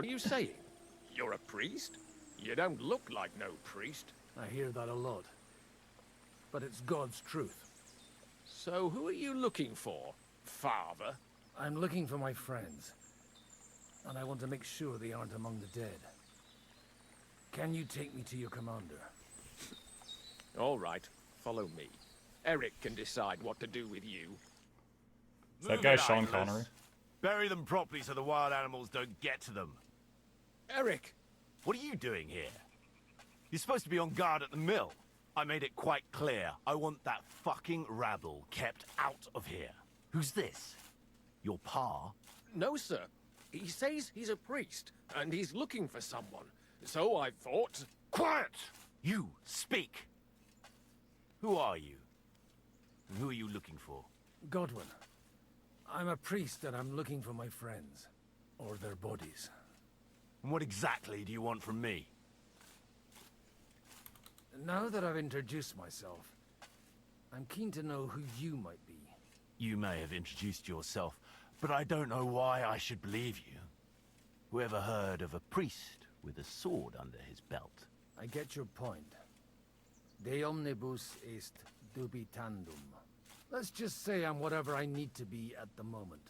What are you saying? You're a priest? You don't look like no priest. I hear that a lot. But it's God's truth. So who are you looking for, Father? I'm looking for my friends. And I want to make sure they aren't among the dead. Can you take me to your commander? All right, follow me. Eric can decide what to do with you. Is that guy Sean Connery? Bury them properly so the wild animals don't get to them. Eric! What are you doing here? You're supposed to be on guard at the mill. I made it quite clear. I want that fucking rabble kept out of here. Who's this? Your pa? No, sir. He says he's a priest, and he's looking for someone. So I thought... Quiet! You, speak! Who are you? And who are you looking for? Godwin. I'm a priest and I'm looking for my friends. Or their bodies. And what exactly do you want from me? Now that I've introduced myself, I'm keen to know who you might be. You may have introduced yourself, but I don't know why I should believe you. Whoever heard of a priest with a sword under his belt? I get your point. De omnibus est dubitandum. Let's just say I'm whatever I need to be at the moment.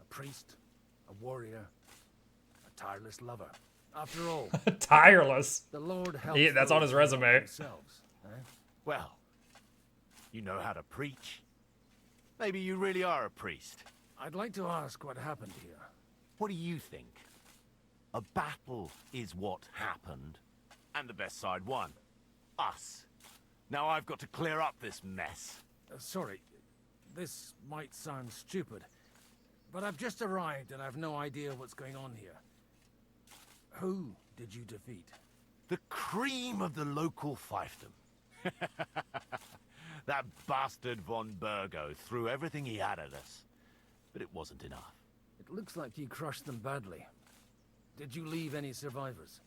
A priest, a warrior, a tireless lover. After all, Tireless. the Lord helps Yeah, that's on those his who help resume. themselves, eh? Well, you know how to preach. Maybe you really are a priest. I'd like to ask what happened here. What do you think? A battle is what happened, and the best side won. Us. Now I've got to clear up this mess. Sorry, this might sound stupid, but I've just arrived and I've no idea what's going on here. Who did you defeat? The cream of the local fiefdom. That bastard von Burgo threw everything he had at us, but it wasn't enough. It looks like you crushed them badly. Did you leave any survivors?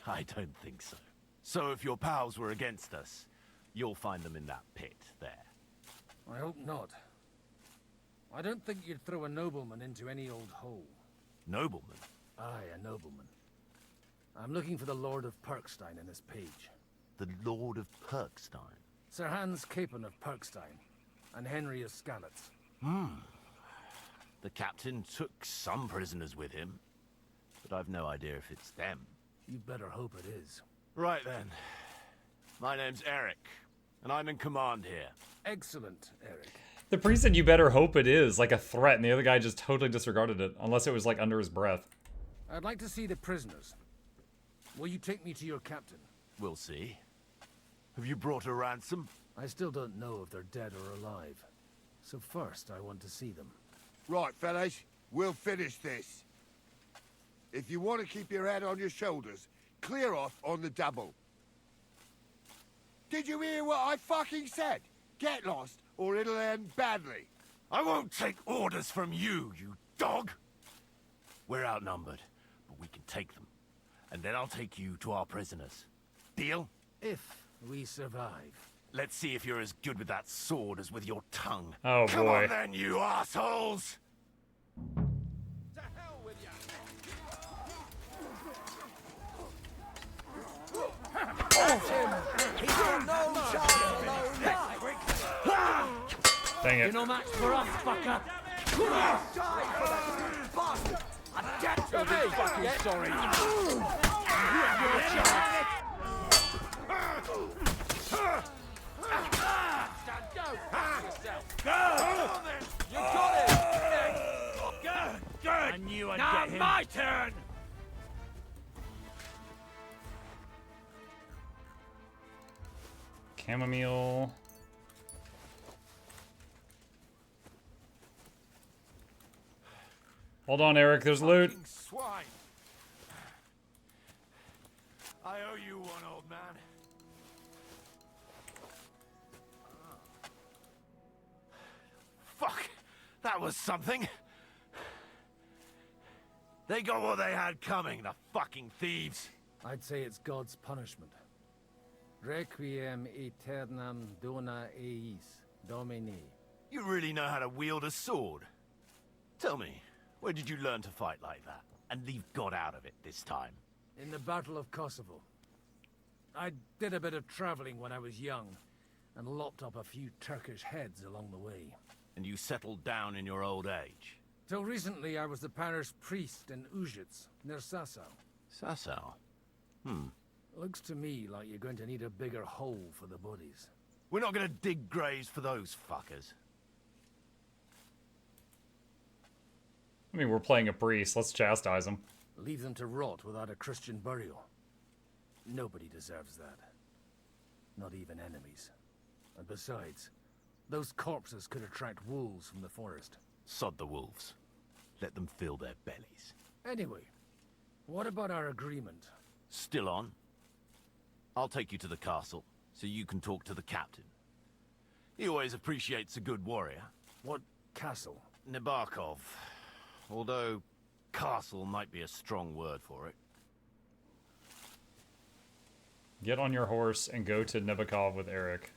I don't think so. So if your pals were against us, you'll find them in that pit there. I hope not. I don't think you'd throw a nobleman into any old hole. Nobleman? Aye, a nobleman. I'm looking for the Lord of Perkstein in this page. The Lord of Perkstein? Sir Hans Capon of Perkstein, and Henry of Skalitz. The captain took some prisoners with him, but I've no idea if it's them. You'd better hope it is. Right then. My name's Eric, and I'm in command here. Excellent, Eric. The priest said you better hope it is, like a threat, and the other guy just totally disregarded it, unless it was like under his breath. I'd like to see the prisoners. Will you take me to your captain? We'll see. Have you brought a ransom? I still don't know if they're dead or alive. So first, I want to see them. Right, fellas, we'll finish this. If you want to keep your head on your shoulders, clear off on the double. Did you hear what I fucking said? Get lost, or it'll end badly. I won't take orders from you, you dog! We're outnumbered, but we can take them. And then I'll take you to our prisoners. Deal? If we survive. Let's see if you're as good with that sword as with your tongue. Oh, Come boy. on then, you assholes! To hell with you! Dang You're it. no match for us, fucker! You're very fucking sorry. You got it! Good! I knew I'd get him. My turn! Chamomile. Hold on, Eric. There's loot. Fucking swine! I owe you one, old man. Fuck! That was something! They got what they had coming, the fucking thieves! I'd say it's God's punishment. Requiem aeternam dona eis, Domini. You really know how to wield a sword. Tell me, where did you learn to fight like that? and leave God out of it this time. In the Battle of Kosovo. I did a bit of traveling when I was young, and lopped up a few Turkish heads along the way. And you settled down in your old age. Till recently, I was the parish priest in Užice, near Sasau. Sasau? Looks to me like you're going to need a bigger hole for the bodies. We're not gonna dig graves for those fuckers. I mean, we're playing a priest. Let's chastise him. Leave them to rot without a Christian burial. Nobody deserves that. Not even enemies. And besides, those corpses could attract wolves from the forest. Sod the wolves. Let them fill their bellies. Anyway, what about our agreement? Still on? I'll take you to the castle, so you can talk to the captain. He always appreciates a good warrior. What castle? Nabokov. Although, castle might be a strong word for it. Get on your horse and go to Nebakov with Eric.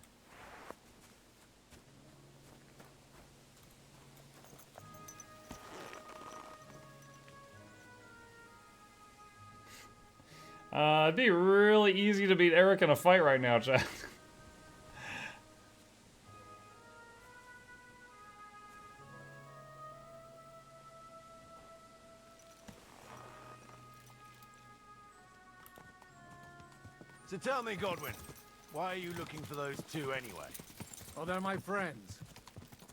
It'd be really easy to beat Eric in a fight right now, chat. So tell me, Godwin, why are you looking for those two anyway? Oh, they're my friends.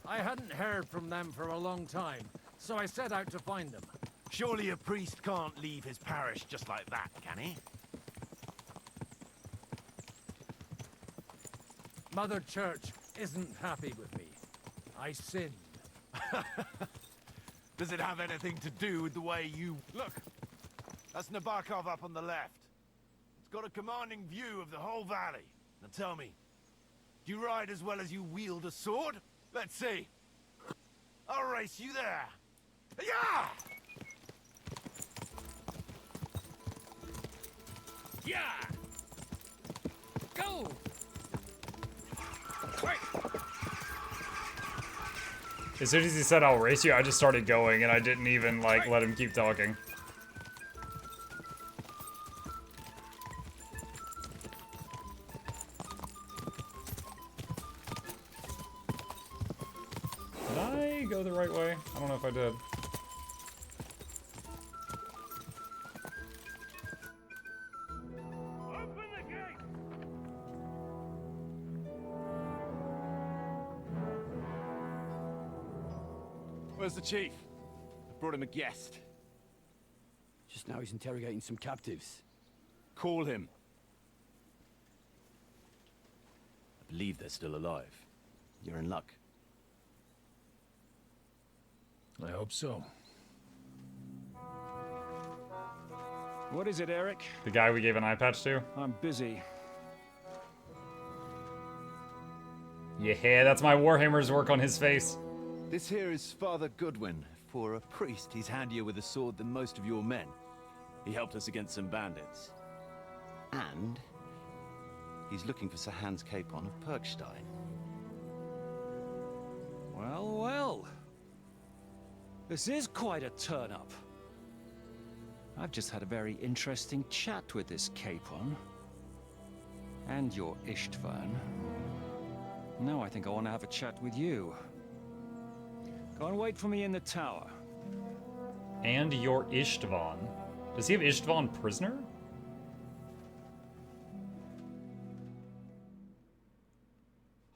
I hadn't heard from them for a long time, so I set out to find them. Surely a priest can't leave his parish just like that, can he? Mother Church isn't happy with me. I sinned. Does it have anything to do with the way you... Look! That's Nabokov up on the left. It's got a commanding view of the whole valley. Now tell me, do you ride as well as you wield a sword? Let's see. I'll race you there. Yeah! Yeah! Go! Quick! As soon as he said I'll race you, I just started going and I didn't even like let him keep talking. Did I go the right way? I don't know if I did. Open the gate! Where's the chief? I brought him a guest. Just now he's interrogating some captives. Call him. I believe they're still alive. You're in luck. I hope so. What is it, Eric? The guy we gave an eye patch to? I'm busy. Yeah, that's my Warhammer's work on his face. This here is Father Goodwin. For a priest, he's handier with a sword than most of your men. He helped us against some bandits. And he's looking for Sir Hans Capon of Perkstein. Well, well. This is quite a turn-up. I've just had a very interesting chat with this Capon. And your Istvan. Now I think I want to have a chat with you. Go and wait for me in the tower. And your Istvan. Does he have Istvan prisoner?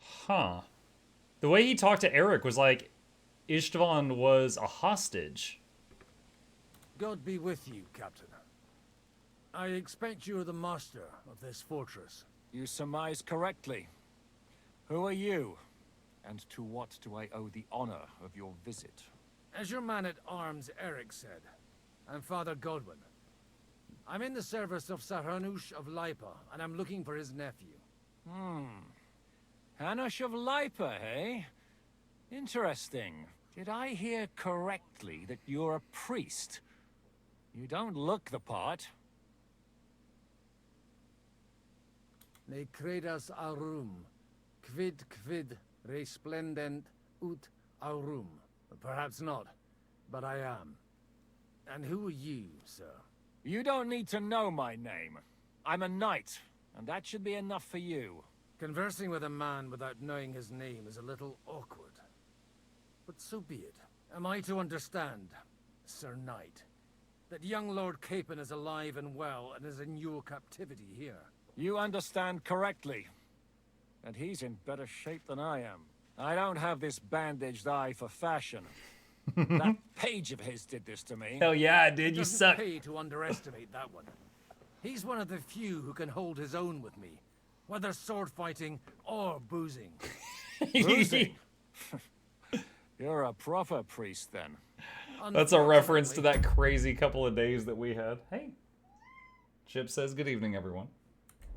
Huh. The way he talked to Eric was like Istvan was a hostage. God be with you, Captain. I expect you are the master of this fortress. You surmise correctly. Who are you? And to what do I owe the honor of your visit? As your man-at-arms Eric said, I'm Father Godwin. I'm in the service of Sahanush of Lipa, and I'm looking for his nephew. Hanush of Lipa, eh? Interesting. Did I hear correctly that you're a priest? You don't look the part. Ne credas aurum, quid resplendent ut aurum. Perhaps not, but I am. And who are you, sir? You don't need to know my name. I'm a knight, and that should be enough for you. Conversing with a man without knowing his name is a little awkward. But so be it. Am I to understand, Sir Knight, that young Lord Capon is alive and well and is in your captivity here? You understand correctly. And he's in better shape than I am. I don't have this bandaged eye for fashion. That page of his did this to me. Hell yeah, I did. You Doesn't suck. pay to underestimate that one. He's one of the few who can hold his own with me, whether sword fighting or boozing. Boozing? You're a proper priest, then. That's a reference to that crazy couple of days that we had. Hey. Chip says good evening, everyone.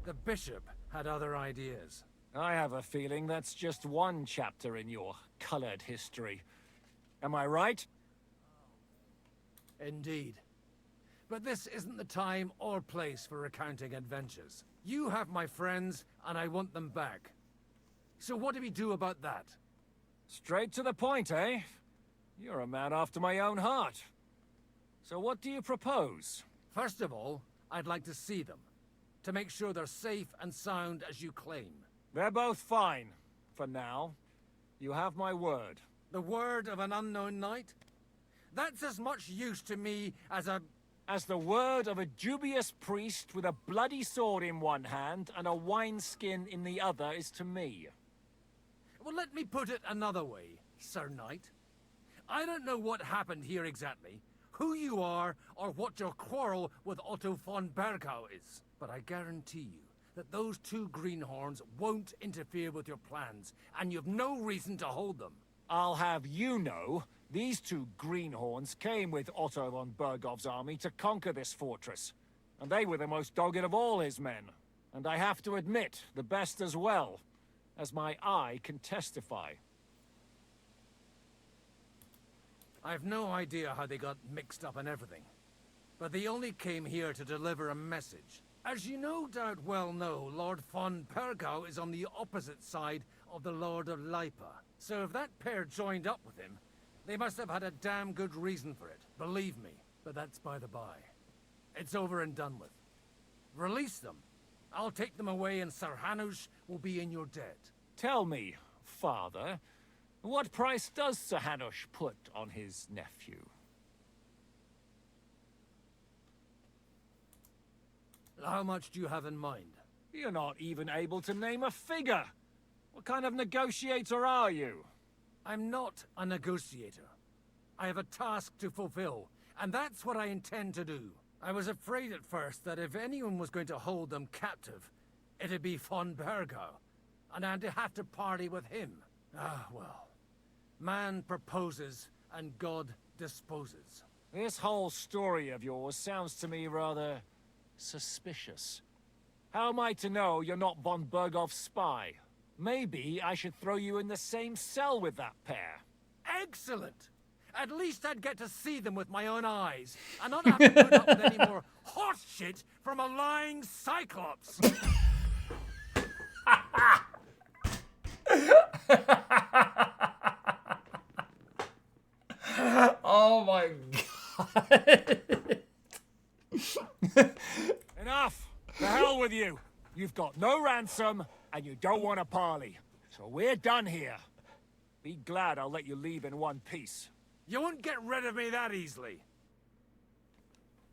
The bishop had other ideas. I have a feeling that's just one chapter in your colored history. Am I right? Indeed. But this isn't the time or place for recounting adventures. You have my friends, and I want them back. So what do we do about that? Straight to the point, eh? You're a man after my own heart. So what do you propose? First of all, I'd like to see them, to make sure they're safe and sound as you claim. They're both fine, for now. You have my word. The word of an unknown knight? That's as much use to me as the word of a dubious priest with a bloody sword in one hand and a wineskin in the other is to me. Well, let me put it another way, Sir Knight. I don't know what happened here exactly, who you are, or what your quarrel with Otto von Bergau is. But I guarantee you that those two greenhorns won't interfere with your plans, and you've no reason to hold them. I'll have you know, these two greenhorns came with Otto von Bergov's army to conquer this fortress. And they were the most dogged of all his men. And I have to admit, the best as well, as my eye can testify. I've no idea how they got mixed up in everything. But they only came here to deliver a message. As you no doubt well know, Lord von Bergau is on the opposite side of the Lord of Lipa. So if that pair joined up with him, they must have had a damn good reason for it. Believe me. But that's by the by. It's over and done with. Release them. I'll take them away and Sir Hanush will be in your debt. Tell me, father, what price does Sir Hanush put on his nephew? How much do you have in mind? You're not even able to name a figure. What kind of negotiator are you? I'm not a negotiator. I have a task to fulfill, and that's what I intend to do. I was afraid at first that if anyone was going to hold them captive, it'd be von Bergau, and I'd have to party with him. Ah, well. Man proposes, and God disposes. This whole story of yours sounds to me rather suspicious. How am I to know you're not von Bergov's spy? Maybe I should throw you in the same cell with that pair. Excellent! At least I'd get to see them with my own eyes, and not have to put up with any more horse shit from a lying cyclops! Oh my god. Enough! To hell with you! You've got no ransom, and you don't want a parley. So we're done here. Be glad I'll let you leave in one piece. You won't get rid of me that easily.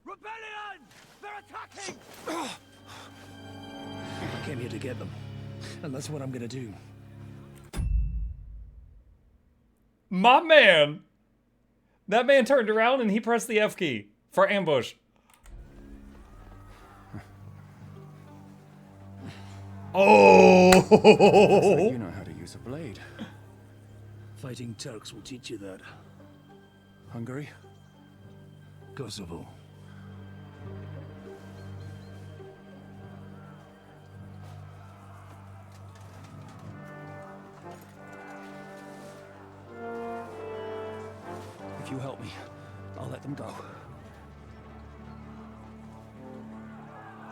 Rebellion! They're attacking! I came here to get them, and that's what I'm gonna do. My man! That man turned around and he pressed the F key for ambush. Oh! You know how to use a blade. Fighting Turks will teach you that. Hungary? Kosovo. If you help me, I'll let them go.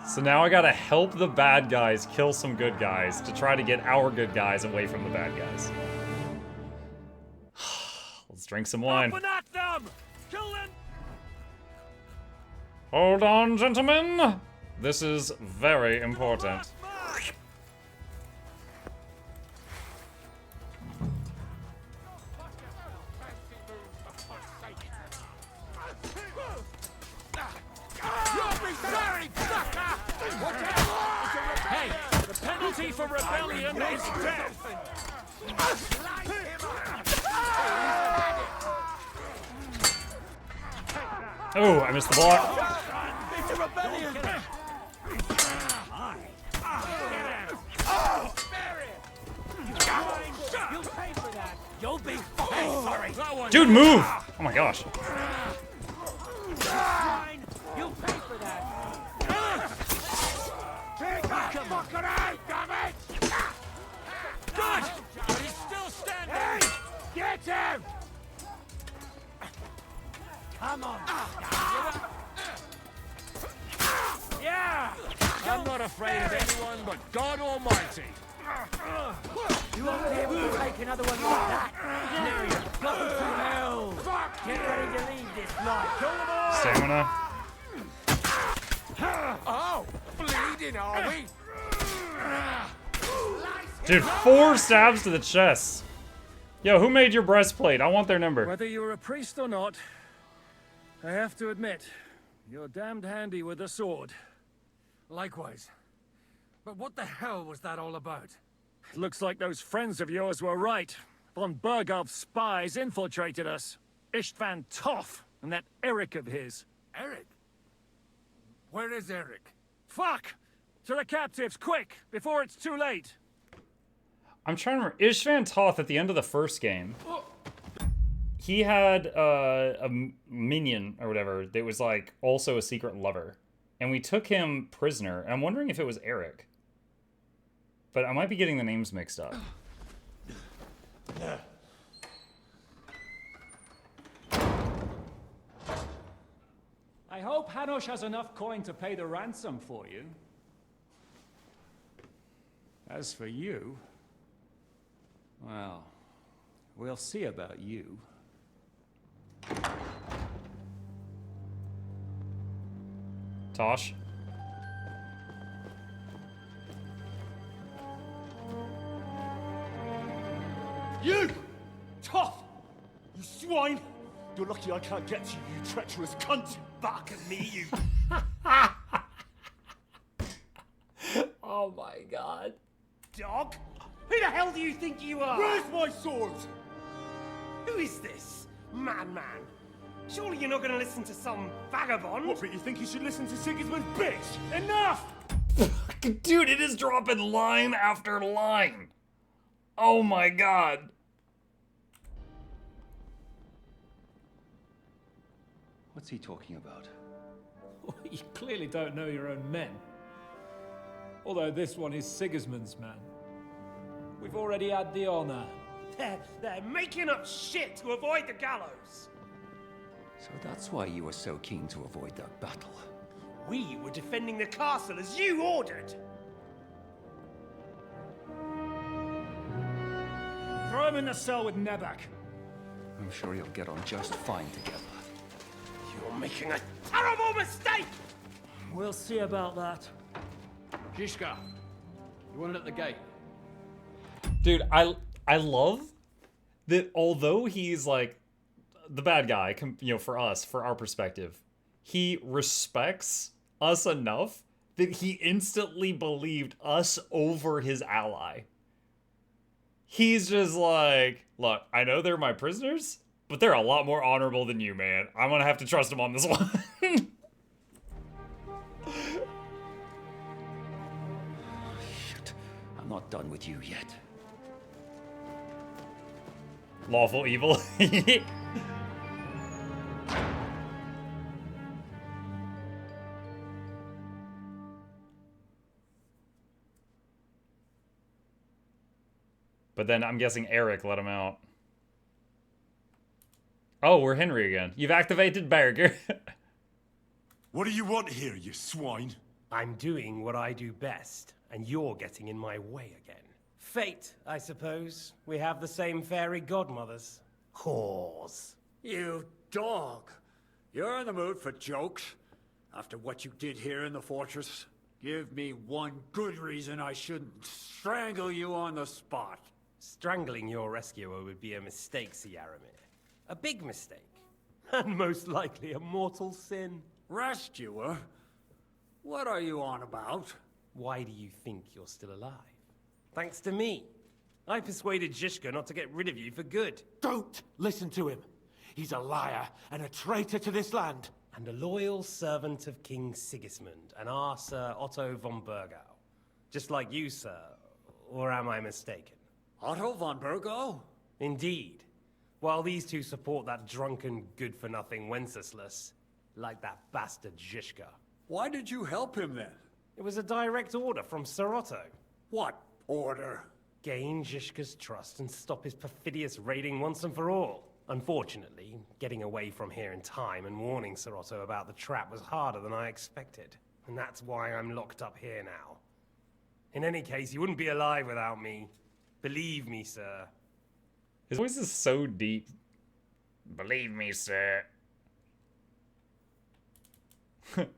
So now I gotta help the bad guys kill some good guys to try to get our good guys away from the bad guys. Let's drink some wine. Open at them! Kill them! Hold on, gentlemen. This is very important. Hey, the penalty for rebellion is death! Oh, I missed the block. It's a rebellion! You'll pay for that! You'll be sorry! Dude, move! Oh my gosh. You'll pay for that! Come on, damn it! Good! But he's still standing! Hey! Get him! Come on! Yeah! I'm not afraid of anyone but God Almighty! You won't be able to take another one like that! Now you're fucking to hell! Get ready to leave this life! Kill them all! Stamina. Oh! Bleeding, are we? Dude, 4 stabs to the chest. Yo, who made your breastplate? I want their number. Whether you're a priest or not, I have to admit, you're damned handy with a sword. Likewise. But what the hell was that all about? Looks like those friends of yours were right. Von Bergov's spies infiltrated us. Istvan Toth and that Eric of his. Eric? Where is Eric? Fuck! To the captives, quick, before it's too late. I'm trying to remember. Istvan Toth at the end of the first game. He had a minion or whatever that was like also a secret lover. And we took him prisoner. And I'm wondering if it was Eric. But I might be getting the names mixed up. I hope Hanush has enough coin to pay the ransom for you. As for you, well, we'll see about you. Tosh? You! Tough! You swine! You're lucky I can't get to you, you treacherous cunt! Back at me, you... Oh my god. dog! Who the hell do you think you are? Where's my sword? Who is this? Madman. Surely you're not going to listen to some vagabond? What, but you think you should listen to Sigismund's bitch? Enough! Dude, it is dropping line after line. Oh my god. What's he talking about? You clearly don't know your own men. Although this one is Sigismund's man. We've already had the honor. They're making up shit to avoid the gallows. So that's why you were so keen to avoid that battle. We were defending the castle as you ordered. Throw him in the cell with Nebak. I'm sure you'll get on just fine together. You're making a terrible mistake! We'll see about that. Jishka, you want it at the gate? Dude, I love that although he's like the bad guy, you know, for us, for our perspective, he respects us enough that he instantly believed us over his ally. He's just like, look, I know they're my prisoners, but they're a lot more honorable than you, man. I'm gonna have to trust him on this one. Shit, I'm not done with you yet. Lawful evil. But then I'm guessing Eric let him out. Oh, we're Henry again. You've activated Berger. What do you want here, you swine? I'm doing what I do best, and you're getting in my way again. Fate, I suppose. We have the same fairy godmothers. Whores. You dog. You're in the mood for jokes. After what you did here in the fortress, give me one good reason I shouldn't strangle you on the spot. Strangling your rescuer would be a mistake, Sir Yaramir. A big mistake. And most likely a mortal sin. Rescuer? What are you on about? Why do you think you're still alive? Thanks to me. I persuaded Zhishka not to get rid of you for good. Don't listen to him. He's a liar and a traitor to this land. And a loyal servant of King Sigismund and our Sir Otto von Burgau. Just like you, sir. Or am I mistaken? Otto von Burgau? Indeed. While these two support that drunken, good-for-nothing Wenceslas, like that bastard Zhishka. Why did you help him then? It was a direct order from Sir Otto. What order? Gain Zhishka's trust and stop his perfidious raiding once and for all. Unfortunately, getting away from here in time and warning Sir Otto about the trap was harder than I expected. And that's why I'm locked up here now. In any case, you wouldn't be alive without me. Believe me, sir. His voice is so deep. Believe me, sir.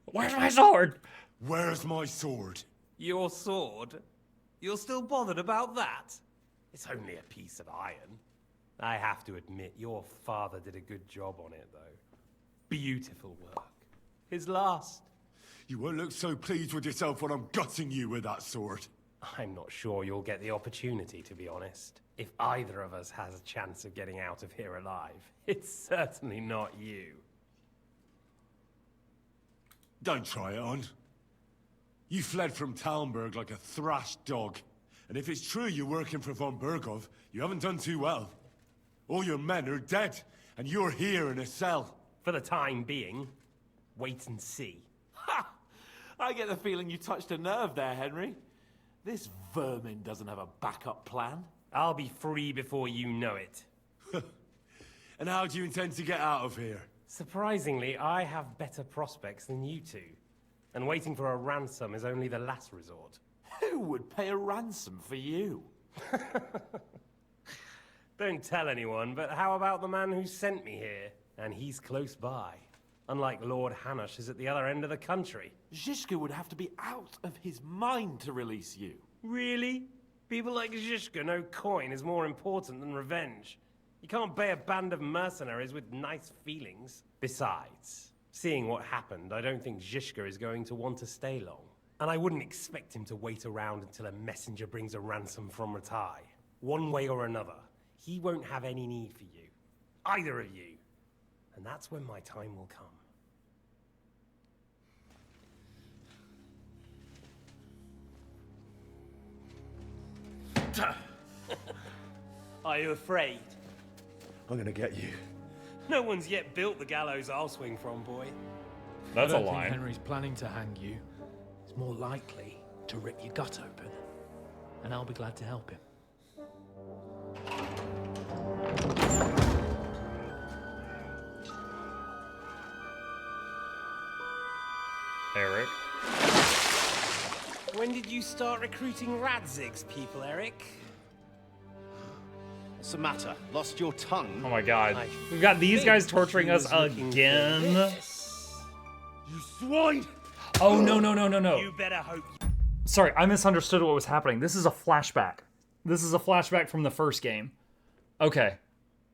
Where's my sword? Where's my sword? Your sword? You're still bothered about that? It's only a piece of iron. I have to admit, your father did a good job on it, though. Beautiful work. His last. You won't look so pleased with yourself when I'm gutting you with that sword. I'm not sure you'll get the opportunity, to be honest. If either of us has a chance of getting out of here alive, it's certainly not you. Don't try it on. You fled from Talmberg like a thrashed dog. And if it's true you're working for von Bergov, you haven't done too well. All your men are dead, and you're here in a cell. For the time being, wait and see. Ha! I get the feeling you touched a nerve there, Henry. This vermin doesn't have a backup plan. I'll be free before you know it. And how do you intend to get out of here? Surprisingly, I have better prospects than you two. And waiting for a ransom is only the last resort. Who would pay a ransom for you? Don't tell anyone, but how about the man who sent me here? And he's close by. Unlike Lord Hanush is at the other end of the country. Zhishka would have to be out of his mind to release you. Really? People like Zhishka know coin is more important than revenge. You can't pay a band of mercenaries with nice feelings. Besides, seeing what happened, I don't think Zhishka is going to want to stay long. And I wouldn't expect him to wait around until a messenger brings a ransom from Ratai. One way or another, he won't have any need for you. Either of you. And that's when my time will come. Are you afraid? I'm gonna get you. No one's yet built the gallows I'll swing from, boy. That's a I don't think line. Henry's planning to hang you. He's more likely to rip your gut open. And I'll be glad to help him. Eric. When did you start recruiting Radzig's people, Eric? What's the matter? Lost your tongue? Oh my god. We've got these guys torturing us again. You swine! Oh, no, no, no, no, no. You better hope. Sorry, I misunderstood what was happening. This is a flashback. This is a flashback from the first game. Okay.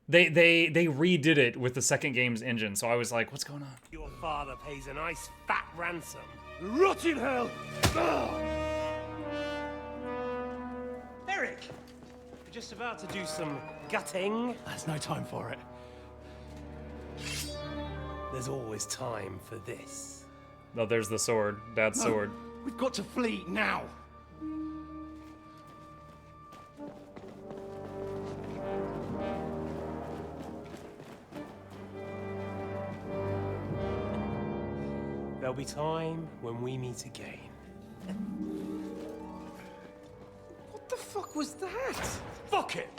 They redid it with the second game's engine, so I was like, what's going on? Your father pays a nice fat ransom. Rot in hell! Eric! We're just about to do some gutting. There's no time for it. There's always time for this. Oh, there's the sword. Dad's sword. We've got to flee now! There'll be time when we meet again. What the fuck was that? Fuck it!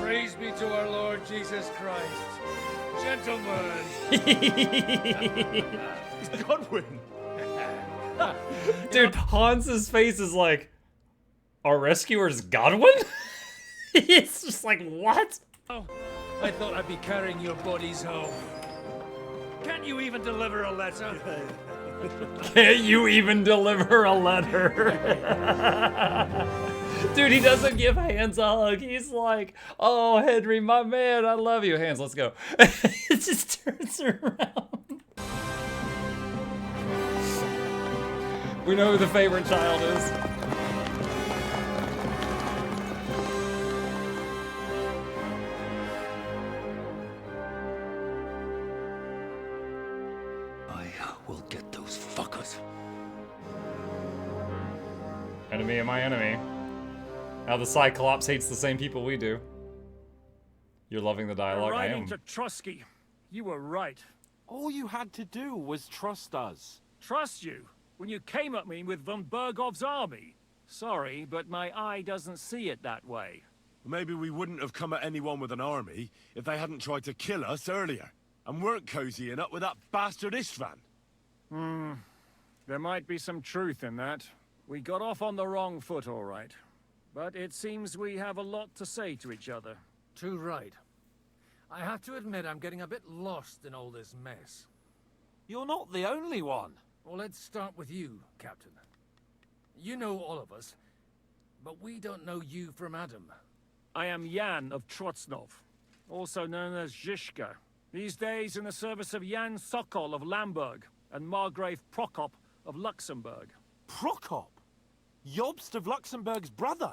Praise be to our Lord Jesus Christ. Gentlemen. It's Godwin. Dude, Hans's face is like, our rescuer's Godwin? It's just like, what? Oh, I thought I'd be carrying your bodies home. Can't you even deliver a letter? Can't you even deliver a letter? Dude, he doesn't give Hans a hug. He's like, oh, Henry, my man, I love you. Hans, let's go. It just turns around. We know who the favorite child is. I will get those fuckers. Enemy of my enemy. Now the Cyclops hates the same people we do. You're loving the dialogue? I Arriving am. to Trusky. You were right. All you had to do was trust us. Trust you? When you came at me with von Bergov's army? Sorry, but my eye doesn't see it that way. Maybe we wouldn't have come at anyone with an army if they hadn't tried to kill us earlier. And weren't cozying up with that bastard Istvan. There might be some truth in that. We got off on the wrong foot, all right. But it seems we have a lot to say to each other. Too right. I have to admit I'm getting a bit lost in all this mess. You're not the only one. Well, let's start with you, Captain. You know all of us, but we don't know you from Adam. I am Jan of Trotsnov, also known as Zhishka. These days in the service of Jan Sokol of Lamberg and Margrave Prokop of Luxembourg. Prokop? Jobst of Luxembourg's brother?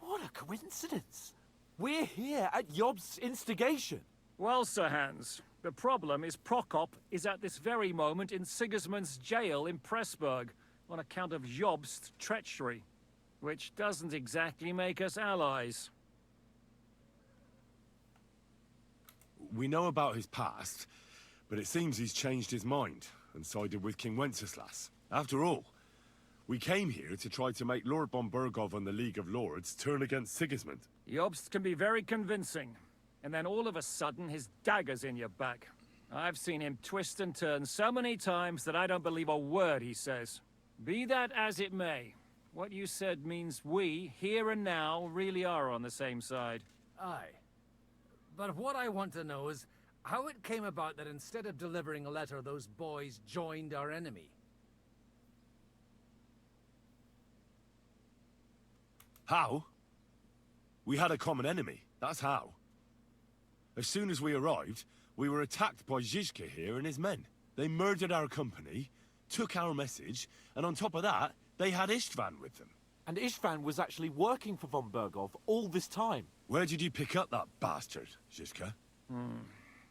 What a coincidence. We're here at Jobst's instigation. Well, Sir Hans, the problem is Prokop is at this very moment in Sigismund's jail in Pressburg on account of Jobst's treachery, which doesn't exactly make us allies. We know about his past, but it seems he's changed his mind and sided with King Wenceslas. After all, we came here to try to make Lord von Bergov and the League of Lords turn against Sigismund. Jobst can be very convincing, and then all of a sudden his dagger's in your back. I've seen him twist and turn so many times that I don't believe a word he says. Be that as it may, what you said means we, here and now, really are on the same side. Aye. But what I want to know is how it came about that instead of delivering a letter, those boys joined our enemy. How? We had a common enemy, that's how. As soon as we arrived, we were attacked by Zhizka here and his men. They murdered our company, took our message, and on top of that, they had Istvan with them. And Istvan was actually working for von Bergov all this time. Where did you pick up that bastard, Zhizka?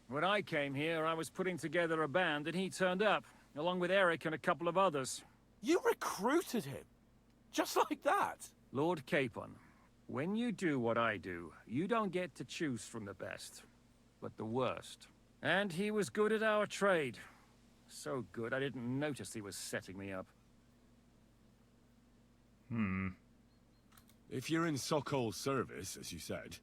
When I came here, I was putting together a band and he turned up, along with Eric and a couple of others. You recruited him? Just like that? Lord Capon, when you do what I do, you don't get to choose from the best, but the worst. And he was good at our trade. So good, I didn't notice he was setting me up. If you're in Sokol's service, as you said,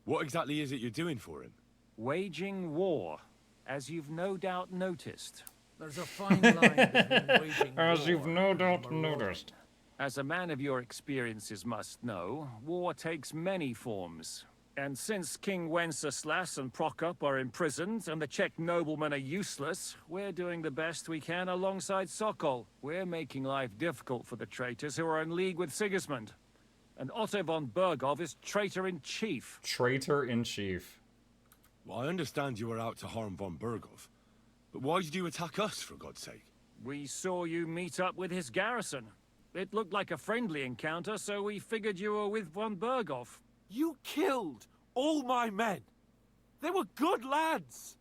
what exactly is it you're doing for him? Waging war, as you've no doubt noticed. There's a fine line between waging As war you've no and doubt marauding. noticed. As a man of your experiences must know, war takes many forms. And since King Wenceslas and Prokop are imprisoned and the Czech noblemen are useless, we're doing the best we can alongside Sokol. We're making life difficult for the traitors who are in league with Sigismund. And Otto von Bergov is traitor-in-chief. Traitor-in-chief. Well, I understand you were out to harm von Bergov, but why did you attack us, for God's sake? We saw you meet up with his garrison. It looked like a friendly encounter, so we figured you were with von Bergov. You killed all my men. They were good lads.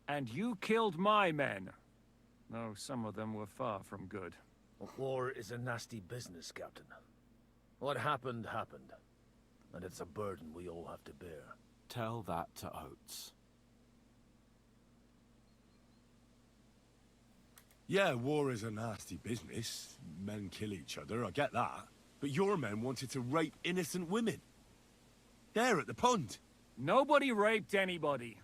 And you killed my men. Though some of them were far from good. War is a nasty business, Captain. What happened, happened. And it's a burden we all have to bear. Tell that to Oates. Yeah, war is a nasty business. Men kill each other, I get that. But your men wanted to rape innocent women. There at the pond. Nobody raped anybody.